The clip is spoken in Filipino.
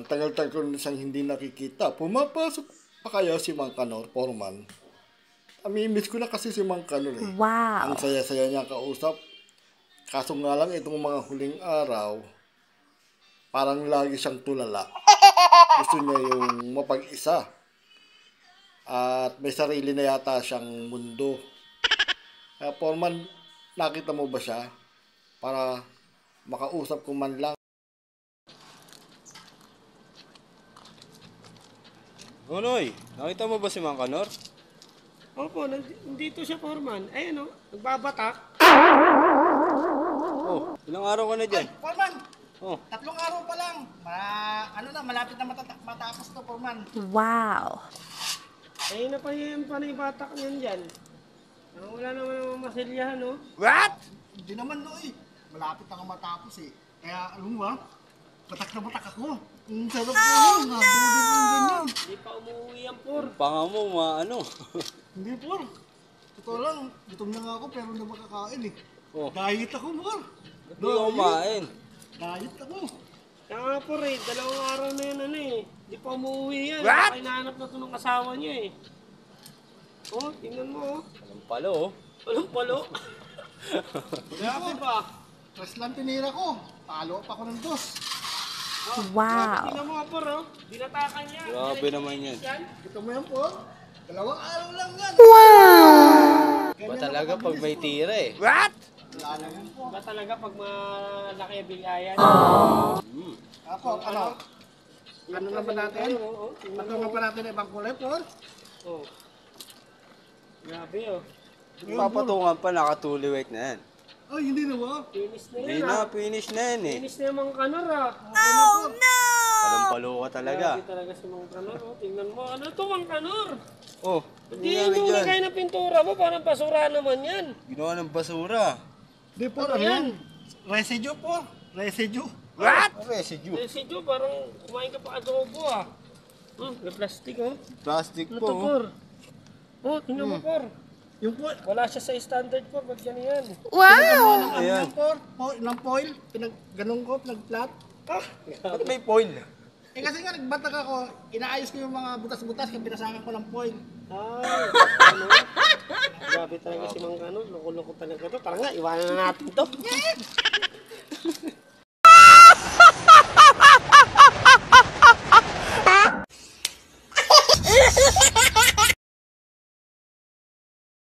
Ang tagal-tagal ko na siyang hindi nakikita. Pumapasok pa kaya si Mang Kanor, Foreman? Amimiss ko na kasi si Mang Kanor eh. Wow. Ang saya-saya niya kausap. Kaso nga lang itong mga huling araw, parang lagi siyang tulala. Gusto niya yung mapag-isa. At may sarili na yata siyang mundo. Kaya Foreman, nakita mo ba siya? Para makausap ko man lang. Nonoy, nakita mo ba si Mang Kanor? Opo, nandito siya, Foreman. Ayun, nagbabatak. Oh, ilang araw ka na dyan? Foreman, Oh, 3 araw pa lang. Malapit na matapos to, Foreman. Wow. Ayun na pa yung panaybatak niyan dyan. Wala naman ang masilyahan, no? What? Hindi naman, no, eh. Malapit na matapos, eh. Kaya, alam mo ba, batak na batak ako. Ang sarap ko, nabudin ng ganyan. Hindi pa umuwi yan, Por. panga mo, maano. Hindi, Por. Totoo lang, gutom na nga ako pero hindi makakain, eh. Oh. Diet ako, Por. Hindi ka kumain. Diet ako. Kaya nga, Por, 2 araw na yan, Hindi pa umuwi yan. What? Hinahanap na ito ng asawa niya, eh. Oh, tingnan mo, Walang palo, oh. Walang palo. Grabe ba? Tres lang tinira ko. Talo pa ako ng 2. Wow. Tingnan mo, Por, Dinatakan niya. Grabe naman yan. Ito mo yan, Por. 2 araw lang yan. Ba talaga pag may tira eh. Wala na yan, Por. Ba talaga pag malaki ang bigayan? Ako, ano? Ano na ba natin? Ano na ba natin ibang kulay, Por? Oh. Grabe, Papatungan pa, nakatuliwait na yan. Ay, hindi na ba? Finish na Hindi yan, na, finish na yan eh. Finish na yung mga kanor, Palumpalo ka talaga. Grabe talaga si Mang Kanor, Tingnan mo, ano to, Mang Kanor? Oh, Hindi nangyari yung dyan? lagay na pintura mo, parang basura naman yan. Ginawa ng basura. Hindi, Por. Ano yan? Residue, Por. Residue. What? Residue. Residue, parang kumain ka pa adobo, May plastic, Plastic Ano po. to, Por? Tingnan mo, Por. Yung Por. Wala siya sa standard, Por. Ba't yan yan? Wow. Ano yan, Por? Ng foil. Ganun ko, pinag-flat. Ba't may foil? Eh kasi nga, nagbatag ako. Inaayos ko yung mga butas-butas kaya pinasangan ko ng foil. Ay, Grabe talaga si Mang Kanor. Loko-loko talaga to. Tara nga, iwanan na natin to.